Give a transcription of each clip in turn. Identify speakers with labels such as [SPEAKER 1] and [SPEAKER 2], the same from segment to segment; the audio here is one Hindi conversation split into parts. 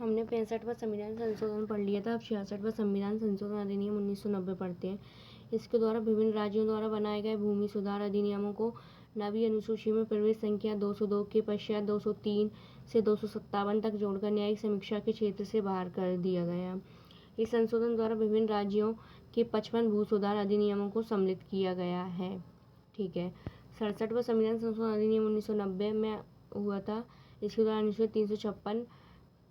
[SPEAKER 1] हमने 65वां संविधान संशोधन पढ़ लिया था। अब 66वां संविधान संशोधन अधिनियम 1990 पढ़ते हैं। इसके द्वारा विभिन्न राज्यों द्वारा बनाए गए भूमि सुधार अधिनियमों को नवी अनुसूची में प्रवेश संख्या 202 के पश्चात 203 से 257 तक जोड़कर न्यायिक समीक्षा के क्षेत्र से बाहर कर दिया गया। इस संशोधन द्वारा विभिन्न राज्यों के 55 भू सुधार अधिनियमों को सम्मिलित किया गया है। ठीक है। 67वां संविधान संशोधन अधिनियम 1990 में हुआ था। इसके द्वारा अनुच्छेद 356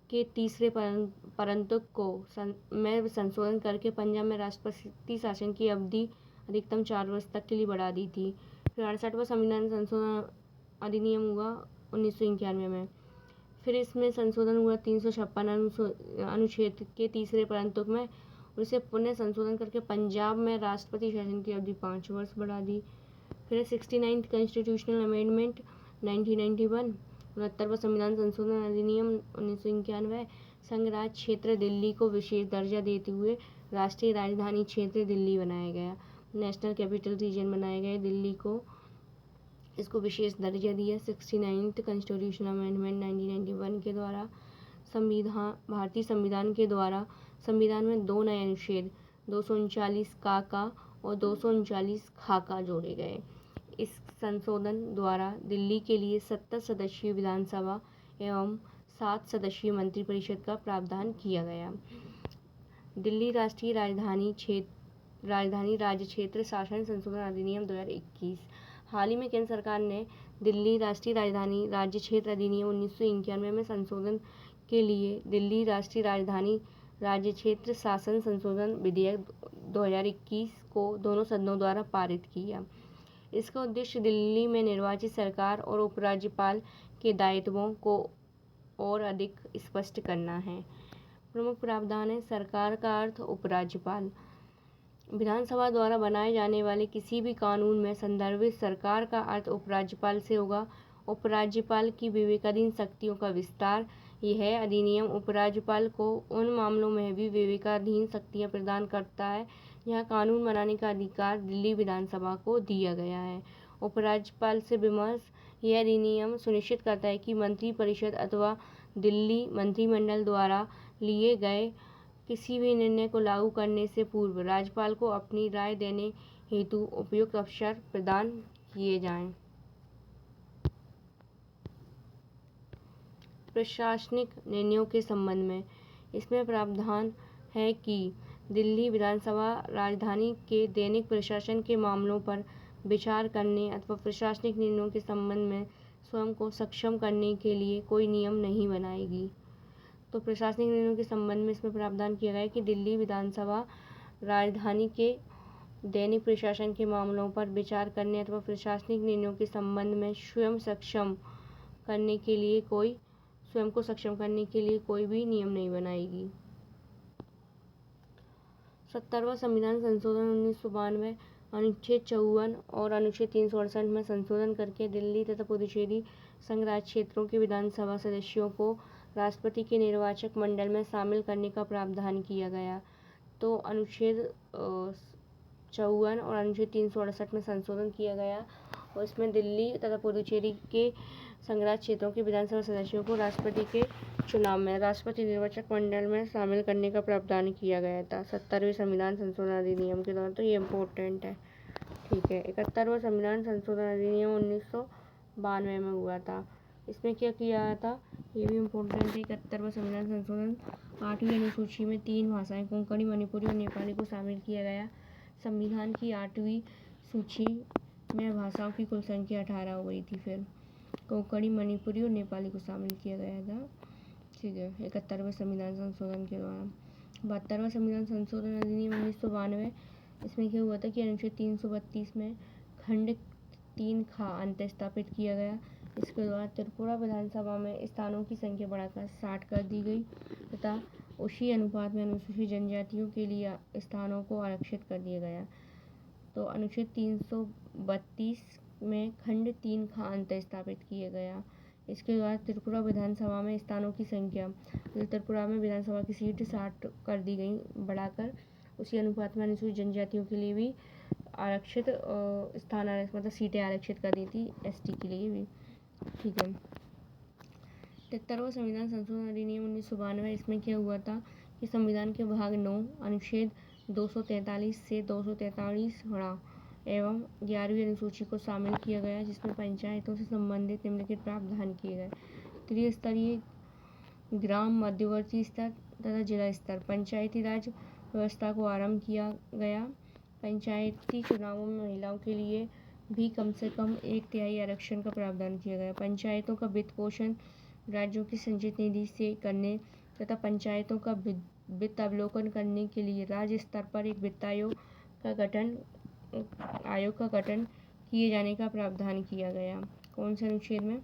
[SPEAKER 1] के तीसरे परंतुक को में संशोधन करके पंजाब में राष्ट्रपति शासन की अवधि अधिकतम 4 वर्ष तक के लिए बढ़ा दी थी। फिर 68वां संविधान संशोधन अधिनियम हुआ 1991 में। फिर इसमें संशोधन हुआ 356 अनुच्छेद के तीसरे परंतुक में, उसे पुनः संशोधन करके पंजाब में राष्ट्रपति शासन की अवधि 5 वर्ष बढ़ा दी। फिर 69th कॉन्स्टिट्यूशनल अमेंडमेंट 1991। 69वां संविधान संशोधन अधिनियम 1991 संघ राज्य क्षेत्र दिल्ली को विशेष दर्जा देते हुए राष्ट्रीय राजधानी क्षेत्र दिल्ली बनाया गया। नेशनल कैपिटल रीजन बनाया गया दिल्ली को, इसको विशेष दर्जा दिया। 69th कॉन्स्टिट्यूशनल अमेंडमेंट 1991 के द्वारा भारतीय संविधान के द्वारा संविधान में 2 नए अनुच्छेद 239 का और 239 का जोड़े गए। इस संशोधन द्वारा दिल्ली के लिए 70 सदस्यीय विधानसभा एवं 7 सदस्यीय मंत्रिपरिषद का प्रावधान किया गया। दिल्ली राष्ट्रीय राजधानी राज्य क्षेत्र शासन संशोधन अधिनियम 2021। हाल ही में केंद्र सरकार ने दिल्ली राष्ट्रीय राजधानी राज्य क्षेत्र अधिनियम 1991 में संशोधन के लिए दिल्ली राष्ट्रीय राजधानी राज्य क्षेत्र शासन संशोधन विधेयक 2021 को दोनों सदनों द्वारा पारित किया। इसका उद्देश्य दिल्ली में निर्वाचित सरकार और उपराज्यपाल के दायित्वों को और अधिक स्पष्ट करना है। प्रमुख प्रावधान है। सरकार का अर्थ उपराज्यपाल। विधानसभा द्वारा बनाए जाने वाले किसी भी कानून में संदर्भित सरकार का अर्थ उपराज्यपाल से होगा। उपराज्यपाल की विवेकाधीन शक्तियों का विस्तार। यह अधिनियम उपराज्यपाल को उन मामलों में भी विवेकाधीन शक्तियां प्रदान करता है जहां कानून बनाने का अधिकार दिल्ली विधानसभा को दिया गया है। उपराज्यपाल से विमर्श। यह अधिनियम सुनिश्चित करता है कि मंत्रिपरिषद अथवा दिल्ली मंत्रिमंडल द्वारा लिए गए किसी भी निर्णय को लागू करने से पूर्व राज्यपाल को अपनी राय देने हेतु उपयुक्त अवसर प्रदान किए जाएं। प्रशासनिक निर्णयों के संबंध में इसमें प्रावधान है कि दिल्ली विधानसभा राजधानी के दैनिक प्रशासन के मामलों पर विचार करने अथवा प्रशासनिक निर्णयों के संबंध में स्वयं को सक्षम करने के लिए कोई नियम नहीं बनाएगी। तो प्रशासनिक निर्णयों के संबंध में इसमें प्रावधान किया गया है कि दिल्ली विधानसभा राजधानी के दैनिक प्रशासन के मामलों पर विचार करने अथवा प्रशासनिक निर्णयों के संबंध में स्वयं को सक्षम करने के लिए कोई भी नियम नहीं बनाएगी। 70वां संविधान संशोधन 1992 अनुच्छेद 54 और अनुच्छेद 368 में संशोधन करके दिल्ली तथा पुदुचेरी संघ राज्य क्षेत्रों के विधानसभा सदस्यों को राष्ट्रपति के निर्वाचक मंडल में शामिल करने का प्रावधान किया गया। तो अनुच्छेद 54 और अनुच्छेद 368 में संशोधन किया गया और इसमें दिल्ली तथा पुदुचेरी के संघ राज्य क्षेत्रों के विधानसभा सदस्यों को राष्ट्रपति के चुनाव में राष्ट्रपति निर्वाचक मंडल में शामिल करने का प्रावधान किया गया था 70वें संविधान संशोधन अधिनियम के द्वारा। तो ये इम्पोर्टेंट है। ठीक है। 71वां संविधान संशोधन अधिनियम 1992 में हुआ था। इसमें क्या किया था, ये भी इम्पोर्टेंट है। 71वां संविधान संशोधन 8वीं अनुसूची में 3 भाषाएं कोंकणी, मणिपुरी और नेपाली को शामिल किया गया। संविधान की 8वीं सूची में भाषाओं की कुल संख्या 18 हो गई थी। फिर कोंकणी, मणिपुरी और नेपाली को शामिल किया गया था। ठीक है। 71वें संविधान संशोधन के द्वारा। 72वां संविधान संशोधन अधिनियम 1992। इसमें क्या हुआ था कि अनुच्छेद 332 में खंड 3 खा अंत स्थापित किया गया। इसके द्वारा त्रिपुरा विधानसभा में स्थानों की संख्या बढ़ाकर 60 कर दी गई तथा उसी अनुपात में अनुसूचित जनजातियों के लिए स्थानों को आरक्षित कर दिया गया। तो अनुच्छेद 332 में खंड 3 खा अंत स्थापित किया गया। इसके द्वारा त्रिपुरा विधानसभा में स्थानों की संख्या, त्रिपुरा में विधानसभा की सीट 60 कर दी गई बढ़ाकर, उसी अनुपात में अनुसूचित जनजातियों के लिए भी आरक्षित सीटें आरक्षित कर दी थी एसटी के लिए भी। ठीक है। 73वां संविधान संशोधन अधिनियम 1992। इसमें क्या हुआ था कि संविधान के भाग 9 अनुच्छेद 243 से 243 एवं 11वीं अनुसूची को शामिल किया गया, जिसमें पंचायतों से संबंधित निम्नलिखित प्रावधान किए गए। त्रिस्तरीय, ग्राम, मध्यवर्ती स्तर तथा जिला स्तर पंचायती राज व्यवस्था को आरंभ किया गया। पंचायती चुनावों में महिलाओं के लिए भी कम से कम 1/3 आरक्षण का प्रावधान किया गया। पंचायतों का वित्त पोषण राज्यों की संचित निधि से करने तथा पंचायतों का वित्त अवलोकन करने के लिए राज्य स्तर पर एक वित्त आयोग का गठन किए जाने का प्रावधान किया गया। कौन से अनुच्छेद में?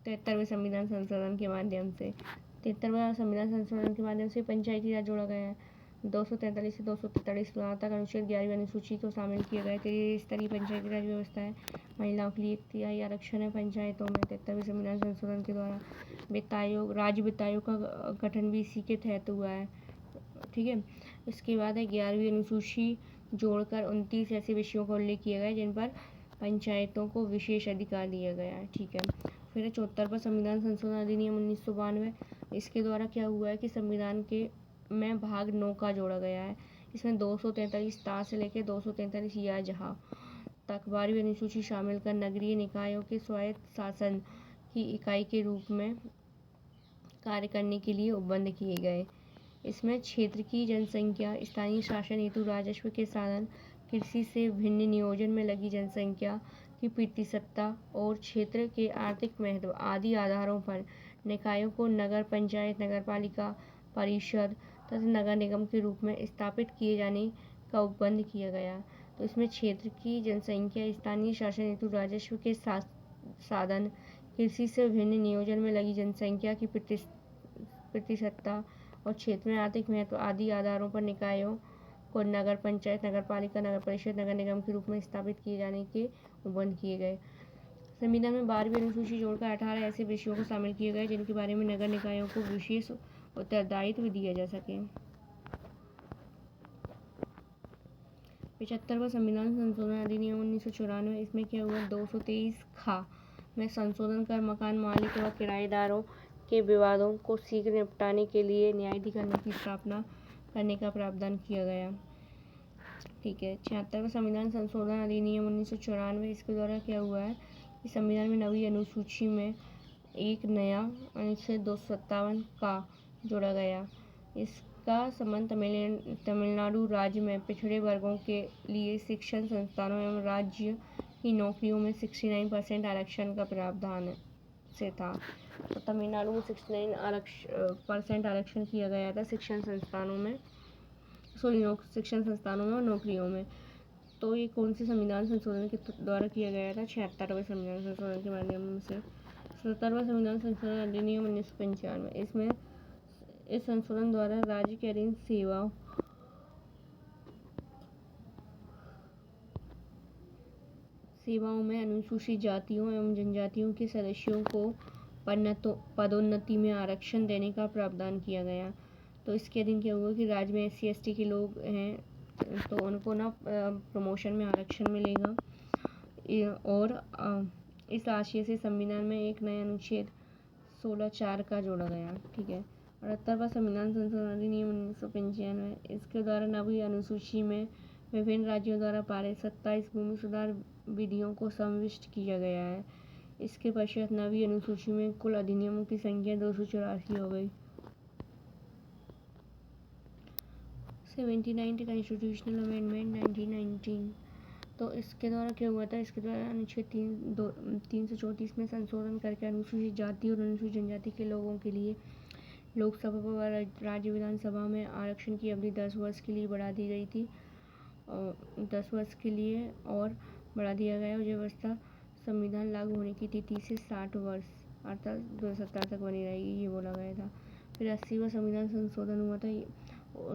[SPEAKER 1] 73वें संविधान संशोधन के माध्यम से। 73वें संविधान संशोधन के माध्यम से पंचायती राज जोड़ा गया है। 243 से 243 तक अनुच्छेद 11वीं अनुसूची को शामिल किया गया। त्रिस्तरीय पंचायती राज व्यवस्था है। महिलाओं के लिए 1/3 आरक्षण है पंचायतों में। 73वें संविधान संशोधन के द्वारा वित्त आयोग, राज्य वित्त आयोग का गठन भी इसी के तहत हुआ है। ठीक है। इसके बाद है 11वीं अनुसूची जोड़कर 29 ऐसे विषयों का उल्लेख किया गया जिन पर पंचायतों को विशेष अधिकार दिया गया है। ठीक है। फिर 74वां संविधान संशोधन अधिनियम 1992। इसके द्वारा क्या हुआ है कि संविधान के में भाग 9 का जोड़ा गया है। इसमें 243 ता से लेकर 243 या जहाँ तक 12वीं अनुसूची शामिल कर नगरीय निकायों के स्वायत्त शासन की इकाई के रूप में कार्य करने के लिए उपबंध किए गए। इसमें क्षेत्र की जनसंख्या, स्थानीय शासन हेतु राजस्व के साधन, कृषि से भिन्न नियोजन में लगी जनसंख्या की प्रतिशतता और क्षेत्र के आर्थिक महत्व आदि आधारों पर निकायों को नगर पंचायत, नगरपालिका परिषद तथा नगर निगम के रूप में स्थापित किए जाने का उपबंध किया गया। तो इसमें क्षेत्र की जनसंख्या, स्थानीय शासन हेतु राजस्व के साधन, कृषि से भिन्न नियोजन में लगी जनसंख्या की प्रतिशतता और क्षेत्र में आर्थिक महत्व आदि आधारों पर निकायों को नगर पंचायत, नगरपालिका, नगर परिषद, नगर निगम के रूप में स्थापित किए जाने के उपबंध किए गए। संविधान में 12वीं अनुसूची जोड़कर 18 ऐसे विषयों को शामिल किए गए जिनके बारे में नगर निकायों को विशेष उत्तरदायित्व दिया जा सके। 75वां संविधान संशोधन अधिनियम 1994। इसमें क्या हुआ? 223 खा में संशोधन कर मकान मालिक व किराएदारों के विवादों को शीघ्र निपटाने के लिए न्यायाधिकरणों की स्थापना करने का प्रावधान किया गया। ठीक है। 76वां संविधान संशोधन अधिनियम 1994। इसके द्वारा क्या हुआ है कि संविधान में 9वीं अनुसूची में एक नया अनुच्छेद 257 का जोड़ा गया। इसका संबंध तमिलनाडु राज्य में पिछड़े वर्गों के लिए शिक्षण संस्थानों एवं राज्य की नौकरियों में 69% आरक्षण का प्रावधान से था। तो तमिलनाडु में 69% आरक्षण किया गया था शिक्षण संस्थानों में और नौकरियों में। तो ये कौन से संविधान संशोधन के द्वारा किया गया था? 76वें संविधान संशोधन के माध्यम से। 77वां संविधान संशोधन अधिनियम 1995। इसमें इस संशोधन द्वारा राज्य के अधीन सेवाओं में अनुसूचित जातियों एवं जनजातियों के सदस्यों को पदोन्नति में आरक्षण देने का प्रावधान किया गया। तो इसके अधीन क्या हुआ कि राज्य में SC ST के लोग हैं तो उनको ना प्रमोशन में आरक्षण मिलेगा। और इस आशय से संविधान में एक नया अनुच्छेद 16(4) का जोड़ा गया। ठीक है। 78वां संविधान संशोधन अधिनियम 1995। इसके द्वारा 9वीं अनुसूची में विभिन्न राज्यों द्वारा पारित 27 भूमि सुधार विधियों को समाविष्ट किया गया है। इसके पश्चात 9वीं अनुसूची में कुल अधिनियमों की संख्या 284 हो गई। 79 कॉन्स्टिट्यूशनल अमेंडमेंट 1919। तो इसके द्वारा क्या हुआ था? इसके द्वारा अनुच्छेद 334 में संशोधन करके अनुसूचित जाति और अनुसूचित जनजाति के लोगों के लिए लोकसभा व राज्य विधानसभा में आरक्षण की अवधि 10 वर्ष के लिए बढ़ा दी गई थी। 10 वर्ष के लिए और बढ़ा दिया गया। और ये व्यवस्था संविधान लागू होने की तिथि से 60 वर्ष अर्थात 2070 तक बनी रहेगी, ये बोला गया था। फिर 80वां संविधान संशोधन हुआ था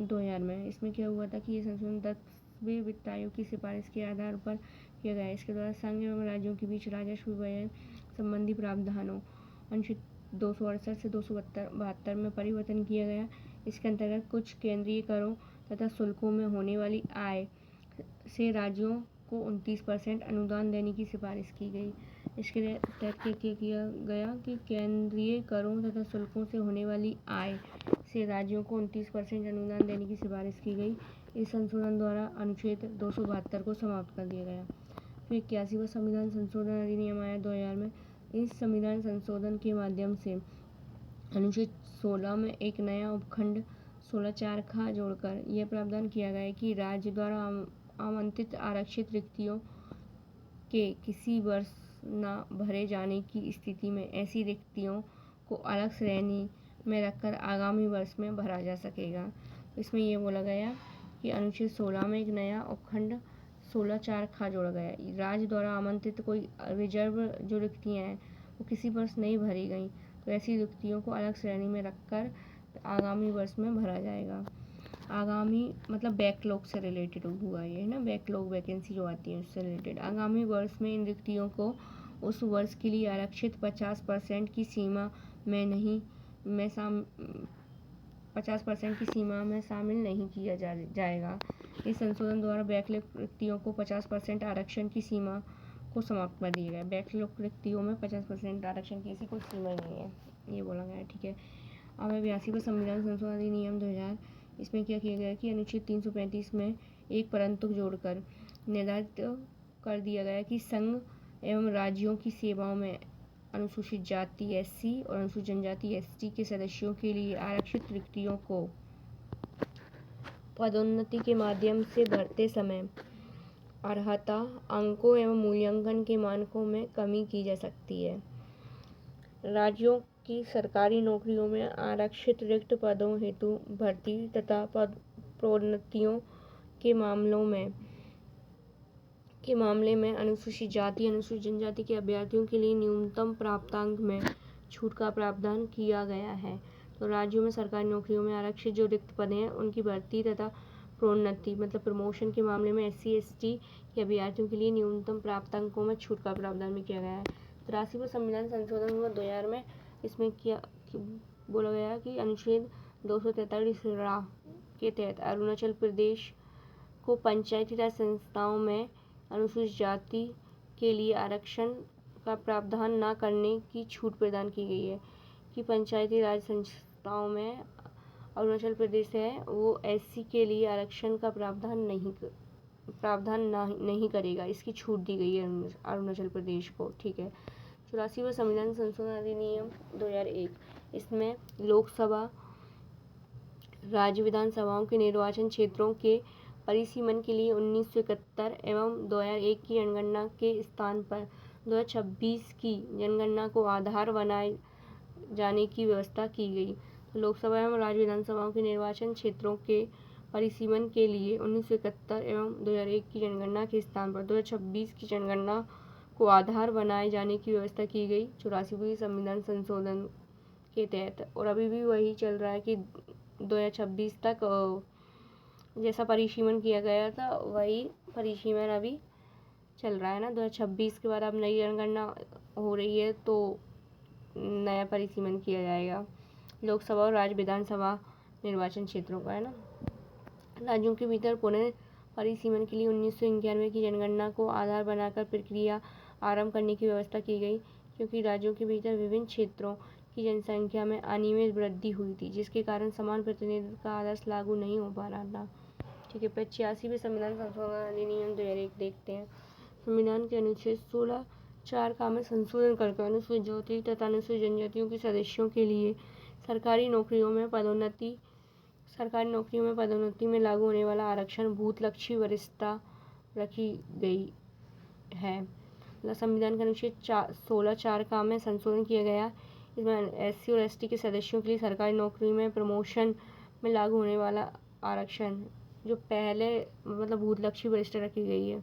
[SPEAKER 1] 2000 में। इसमें क्या हुआ था कि ये संशोधन 10वें वित्त आयोग की सिफारिश के आधार पर किया गया। इसके द्वारा संघ एवं राज्यों के बीच राजस्व व्यय संबंधी प्रावधानों अनुच्छेद 268 से 272 में परिवर्तन किया गया। इसके अंतर्गत कुछ केंद्रीय करों तथा शुल्कों में होने वाली आय से राज्यों को 29% अनुदान देने की सिफारिश की गई। इसके तहत क्या किया गया कि केंद्रीय करों तथा शुल्कों से होने वाली आय से राज्यों को 29% अनुदान देने की सिफारिश की गई। इस संशोधन द्वारा अनुच्छेद 272 को समाप्त कर दिया गया। फिर 81वां संविधान संशोधन अधिनियम आया 2000 में। इस संविधान संशोधन के माध्यम से अनुच्छेद 16 में एक नया उपखंड 16(4) खा जोड़कर यह प्रावधान किया गया कि राज्य द्वारा आवंटित आरक्षित रिक्तियों के किसी वर्ष न भरे जाने की स्थिति में ऐसी रिक्तियों को अलग श्रेणी में रखकर आगामी वर्ष में भरा जा सकेगा। इसमें यह बोला गया कि अनुच्छेद 16 में एक नया उपखंड 16(4) खा जोड़ा गया। राज्य द्वारा आवंटित कोई रिजर्व जो रिक्तियाँ हैं वो किसी वर्ष नहीं भरी गई तो ऐसी रिक्तियों को अलग श्रेणी में रखकर आगामी वर्ष में भरा जाएगा। आगामी मतलब बैकलॉग से रिलेटेड हुआ ये है ना, बैकलॉग वैकेंसी जो आती है उससे रिलेटेड। आगामी वर्ष में इन रिक्तियों को उस वर्ष के लिए आरक्षित 50% की सीमा में 50% की सीमा में शामिल नहीं किया जाएगा। इस संशोधन द्वारा बैकलॉग रिक्तियों को 50% आरक्षण की सीमा को समाप्त कर दिया गया। बैकलॉग रिक्तियों में 50% आरक्षण की ऐसी कोई सीमा नहीं है, ये बोला गया है, ठीक है। अब 82वां संविधान संशोधन अधिनियम 2000। इसमें क्या किया गया कि अनुच्छेद 335 में एक परंतु जोड़कर निर्धारित कर दिया गया कि संघ एवं राज्यों की सेवाओं में अनुसूचित जाति SC और अनुसूचित जनजाति ST के सदस्यों के लिए आरक्षित रिक्तियों को पदोन्नति के माध्यम से भरते समय अर्हता अंकों एवं मूल्यांकन के मानकों में कमी की जा सकती है। राज्यों की सरकारी नौकरियों में आरक्षित रिक्त पदों हेतु भर्ती तथा पदोन्नतियों के मामले में अनुसूचित जाति अनुसूचित जनजाति के अभ्यर्थियों के लिए न्यूनतम प्राप्तांक में छूट का प्रावधान किया गया है। तो राज्यों में सरकारी नौकरियों में आरक्षित जो रिक्त पद हैं उनकी भर्ती तथा प्रोन्नति मतलब प्रमोशन के मामले में SC ST के अभ्यर्थियों के लिए न्यूनतम प्राप्तांकों में छूट का प्रावधान भी किया गया है। 83वां संविधान संशोधन हुआ 2000 में। इसमें क्या बोला गया कि अनुच्छेद 243 के तहत अरुणाचल प्रदेश को पंचायती राज संस्थाओं में अनुसूचित जाति के लिए आरक्षण का प्रावधान न करने की छूट प्रदान की गई है कि पंचायती राज संस्थाओं में अरुणाचल प्रदेश है वो SC के लिए आरक्षण का प्रावधान नहीं करेगा, इसकी छूट दी गई है अरुणाचल प्रदेश को, ठीक है। 84वां संविधान संशोधन अधिनियम 2001। इसमें लोकसभा राज्य विधानसभाओं के निर्वाचन क्षेत्रों के परिसीमन के लिए 1971 एवं 2001 की जनगणना के स्थान पर 2026 की जनगणना को आधार बनाए जाने की व्यवस्था की गई। तो लोकसभा एवं राज्य विधानसभाओं के निर्वाचन क्षेत्रों के परिसीमन के लिए 1971 एवं 2001 की जनगणना के स्थान पर 2026 की जनगणना को आधार बनाए जाने की व्यवस्था की गई 84वें संविधान संशोधन के तहत। और अभी भी वही चल रहा है कि 2026 तक जैसा परिसीमन किया गया था वही परिसीमन अभी चल रहा है ना। 2026 के बाद अब नई जनगणना हो रही है तो नया परिसीमन किया जाएगा लोकसभा और राज्य विधानसभा निर्वाचन क्षेत्रों का, है ना। राज्यों के भीतर पुनः परिसीमन के लिए 1991 की जनगणना को आधार बनाकर प्रक्रिया आरंभ करने की व्यवस्था की गई क्योंकि राज्यों के भीतर विभिन्न क्षेत्रों की जनसंख्या में अनियमित वृद्धि हुई थी जिसके कारण समान प्रतिनिधित्व का आदर्श लागू नहीं हो पा रहा था, ठीक है। 85वें संविधान संशोधन अधिनियम 2001 देखते हैं। संविधान के अनुच्छेद 16(4) का में संशोधन करके अनुसूचित जाति तथा अनुसूचित जनजातियों के सदस्यों के लिए सरकारी नौकरियों में पदोन्नति में लागू होने वाला आरक्षण भूतलक्षी वरिष्ठता रखी गई है। संविधान के अनुच्छेद 16(4) का में संशोधन किया गया। इसमें SC और ST के सदस्यों के लिए सरकारी नौकरी में प्रमोशन में लागू होने वाला आरक्षण जो पहले मतलब भूतलक्षी वरिष्ठता रखी गई है,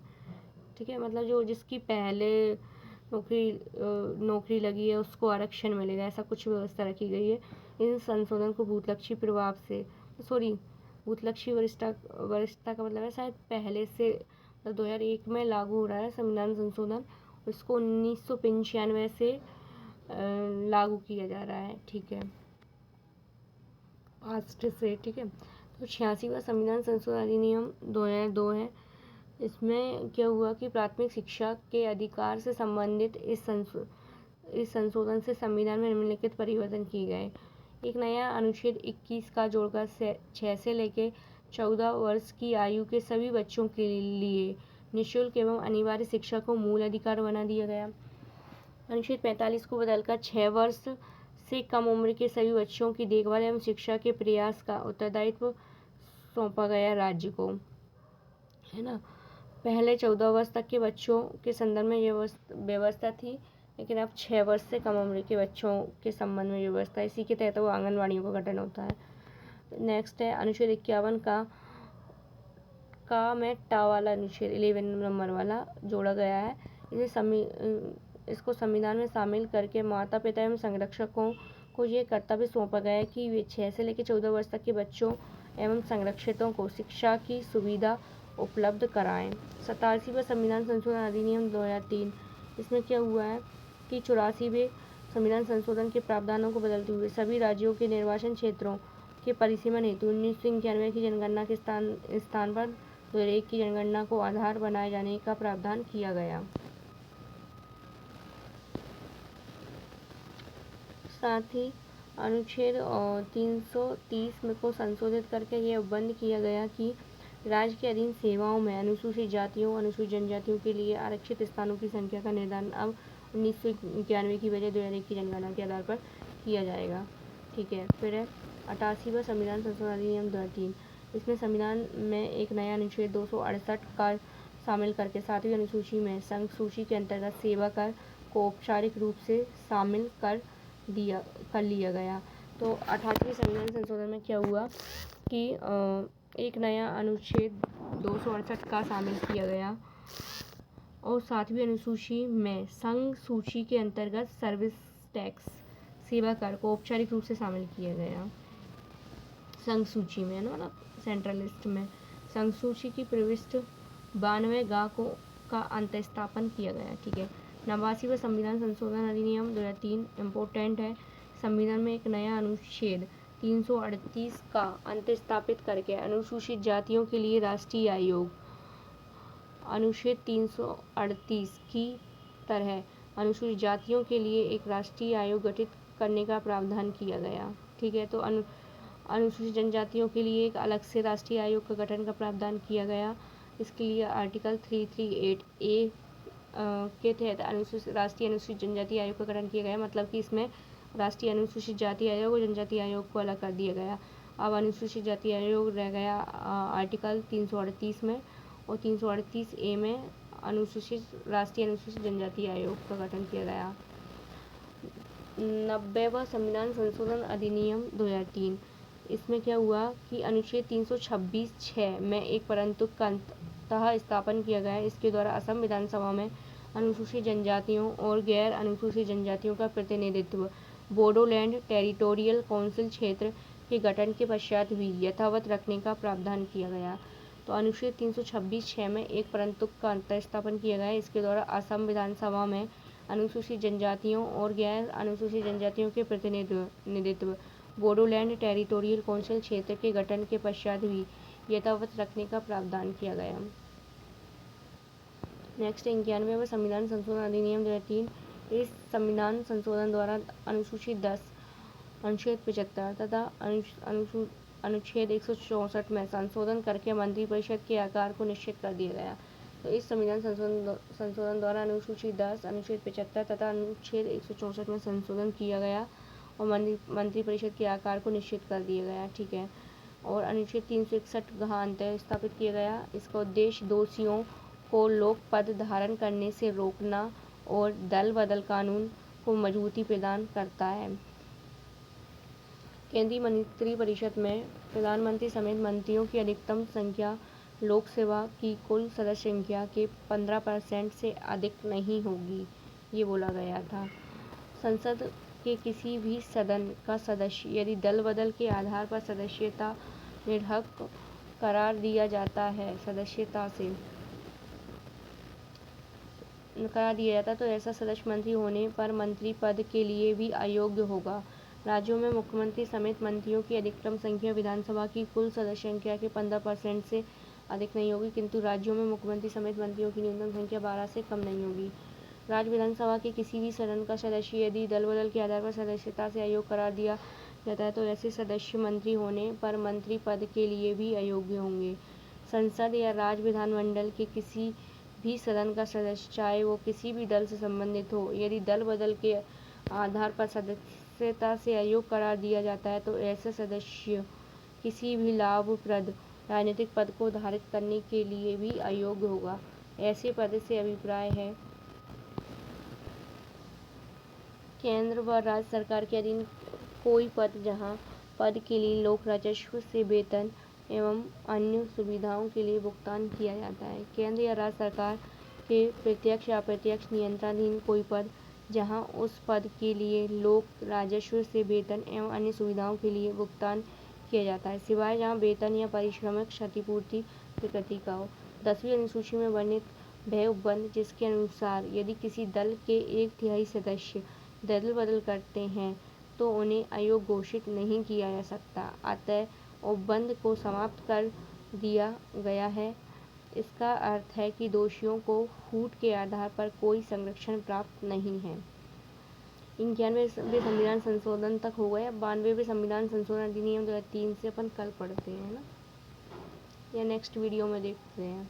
[SPEAKER 1] ठीक है। मतलब जो जिसकी पहले नौकरी लगी है उसको आरक्षण मिलेगा, ऐसा कुछ व्यवस्था रखी गई है। इन संशोधन को भूतलक्षी वरिष्ठता का मतलब है शायद पहले से 2001 में लागू हो रहा है संविधान संशोधन, इसको 1995 से लागू किया जा रहा है, ठीक है, पास्ट से, ठीक है। तो 86वां संविधान संशोधन अधिनियम 2002 है। इसमें क्या हुआ कि प्राथमिक शिक्षा के अधिकार से संबंधित इस संशोधन से संविधान में निम्नलिखित परिवर्तन किए गए। एक नया अनुच्छेद 21 का जोड़कर 6 से लेकर 14 वर्ष की आयु के सभी बच्चों के लिए निःशुल्क एवं अनिवार्य शिक्षा को मूल अधिकार बना दिया गया। अनुच्छेद 45 को बदलकर 6 वर्ष से कम उम्र के सभी बच्चों की देखभाल एवं शिक्षा के प्रयास का उत्तरदायित्व सौंपा गया राज्य को, है ना। पहले 14 वर्ष तक के बच्चों के संदर्भ में ये व्यवस्था थी, लेकिन अब 6 वर्ष से कम उम्र के बच्चों के संबंध में व्यवस्था, इसी के तहत वो आंगनबाड़ियों का गठन होता है। नेक्स्ट है अनुच्छेद 51 का में टा वाला अनुच्छेद 11 नंबर वाला जोड़ा गया है। इसको संविधान में शामिल करके माता पिता एवं संरक्षकों को ये कर्तव्य सौंपा गया है कि वे 6 से लेकर 14 वर्ष तक के बच्चों एवं संरक्षितों को शिक्षा की सुविधा उपलब्ध कराएं। 87वां संविधान संशोधन अधिनियम 2003, इसमें क्या हुआ है कि 84वें संविधान संशोधन के प्रावधानों को बदलते हुए सभी राज्यों के निर्वाचन क्षेत्रों के परिसीमन हेतु 1991 की जनगणना के स्थान पर 2001 की जनगणना को आधार बनाए जाने का प्रावधान किया गया। साथ ही अनुच्छेद 330 में को संशोधित करके यह बंद किया गया कि राज्य के अधीन सेवाओं में अनुसूचित जातियों, अनुसूचित जनजातियों के लिए आरक्षित स्थानों की संख्या का निर्धारण अब 1991 की बजाय 2001 की जनगणना के आधार पर किया जाएगा। ठीक है। फिर है 88वां संविधान संशोधन अधिनियम 2003, इसमें संविधान में एक नया अनुच्छेद 268 का शामिल करके 7वीं अनुसूची में संघ सूची के अंतर्गत सेवा कर को औपचारिक रूप से शामिल कर लिया गया। तो 88वें संविधान संशोधन में क्या हुआ कि एक नया अनुच्छेद 268 का शामिल किया गया और 7वीं अनुसूची में संघ सूची के अंतर्गत सर्विस टैक्स सेवा कर को औपचारिक रूप से शामिल किया गया। संघ सूची में ना सेंट्रल लिस्ट में संघ सूची की प्रविष्ट 92 का अंतःस्थापन किया गया। ठीक है। 89वां संविधान संशोधन अधिनियम 2003 इम्पोर्टेंट है। संविधान में एक नया अनुच्छेद 338 का अंतःस्थापित करके अनुसूचित जातियों के लिए राष्ट्रीय आयोग, अनुच्छेद 338 की तरह अनुसूचित जातियों के लिए एक राष्ट्रीय आयोग गठित करने का प्रावधान किया गया। ठीक है। तो अनुसूचित जनजातियों के लिए एक अलग से राष्ट्रीय आयोग का गठन का प्रावधान किया गया। इसके लिए आर्टिकल 338A के तहत राष्ट्रीय अनुसूचित जनजाति आयोग का गठन किया गया। मतलब कि इसमें राष्ट्रीय अनुसूचित जाति आयोग और जनजाति आयोग को अलग कर दिया गया। अब अनुसूचित जाति आयोग रह गया आर्टिकल 338 में, और 338A में राष्ट्रीय अनुसूचित जनजाति आयोग का गठन किया गया। 90वां संविधान संशोधन अधिनियम 2003, इसमें क्या हुआ कि अनुच्छेद 326(6) में एक परंतु का अंतः स्थापन किया गया। इसके द्वारा असम विधानसभा में अनुसूचित जनजातियों और गैर अनुसूचित जनजातियों का प्रतिनिधित्व बोडोलैंड टेरिटोरियल काउंसिल क्षेत्र के गठन के पश्चात भी यथावत रखने का प्रावधान किया गया। तो अनुच्छेद 326(6) में एक परंतु का अंतः स्थापन किया गया। इसके द्वारा असम विधानसभा में अनुसूचित जनजातियों और गैर अनुसूचित जनजातियों के प्रतिनिधित्व बोडोलैंड टेरिटोरियल काउंसिल क्षेत्र के गठन के पश्चात भी यथावत रखने का प्रावधान किया गया। नेक्स्ट 91वां संविधान संशोधन अधिनियम 2003, इस संविधान संशोधन द्वारा अनुसूचित 10, अनुच्छेद 75 तथा अनुच्छेद 164 में संशोधन करके मंत्रिपरिषद के आकार को निश्चित कर दिया गया। तो इस संविधान संशोधन द्वारा अनुसूचित 10, अनुच्छेद 75 तथा अनुच्छेद 164 में संशोधन किया गया और मंत्रिपरिषद के आकार को निश्चित कर दिया गया। ठीक है। और अनुच्छेद 361 का अंतः स्थापित किया गया। इसका उद्देश्य दोषियों को लोक पद धारण करने से रोकना और दल बदल कानून को मजबूती प्रदान करता है। केंद्रीय मंत्रिपरिषद में प्रधानमंत्री समेत मंत्रियों की अधिकतम संख्या लोकसभा की कुल सदस्य संख्या के 15% से अधिक नहीं होगी, ये बोला गया था। संसद के किसी भी सदन का सदस्य यदि दल बदल के आधार पर सदस्यता निर्हक करार दिया जाता है तो ऐसा सदस्य मंत्री होने पर मंत्री पद के लिए भी अयोग्य होगा। राज्यों में मुख्यमंत्री समेत मंत्रियों की अधिकतम संख्या विधानसभा की कुल सदस्य संख्या के 15% से अधिक नहीं होगी, किंतु राज्यों में मुख्यमंत्री समेत मंत्रियों की न्यूनतम संख्या 12 से कम नहीं होगी। राज्य विधानसभा के किसी भी सदन का सदस्य यदि दल बदल के आधार पर सदस्यता से अयोग्य करार दिया जाता है तो ऐसे सदस्य मंत्री होने पर मंत्री पद के लिए भी अयोग्य होंगे। संसद या राज्य विधानमंडल के किसी भी सदन का सदस्य, चाहे वो किसी भी दल से संबंधित हो, यदि दल बदल के आधार पर सदस्यता से अयोग्य करार दिया जाता है तो ऐसा सदस्य किसी भी लाभप्रद राजनीतिक पद को धारित करने के लिए भी अयोग्य होगा। ऐसे पद से अभिप्राय है केंद्र व राज्य सरकार के अधीन कोई पद जहां पद के लिए लोक राजस्व से वेतन एवं अन्य सुविधाओं के लिए भुगतान किया जाता है। केंद्र या राज्य सरकार के प्रत्यक्ष या अप्रत्यक्ष नियंत्रणाधीन कोई पद जहां उस पद के लिए लोक राजस्व से वेतन एवं अन्य सुविधाओं के लिए भुगतान किया जाता है, सिवाय जहां वेतन या पारिश्रमिक क्षतिपूर्ति प्रकृति का हो। 10वीं अनुसूची में वर्णित वह उपबंध जिसके अनुसार यदि किसी दल के 1/3 सदस्य दल बदल करते हैं तो उन्हें अयोग्य घोषित नहीं किया जा सकता। अतः उपबंध को समाप्त कर दिया गया है। इसका अर्थ है कि दोषियों को फूट के आधार पर कोई संरक्षण प्राप्त नहीं है। 91वें संविधान संशोधन तक हो गए। 92वें संविधान संशोधन अधिनियम 2003 से अपन कल पढ़ते हैं ना, या नेक्स्ट वीडियो में देखते हैं।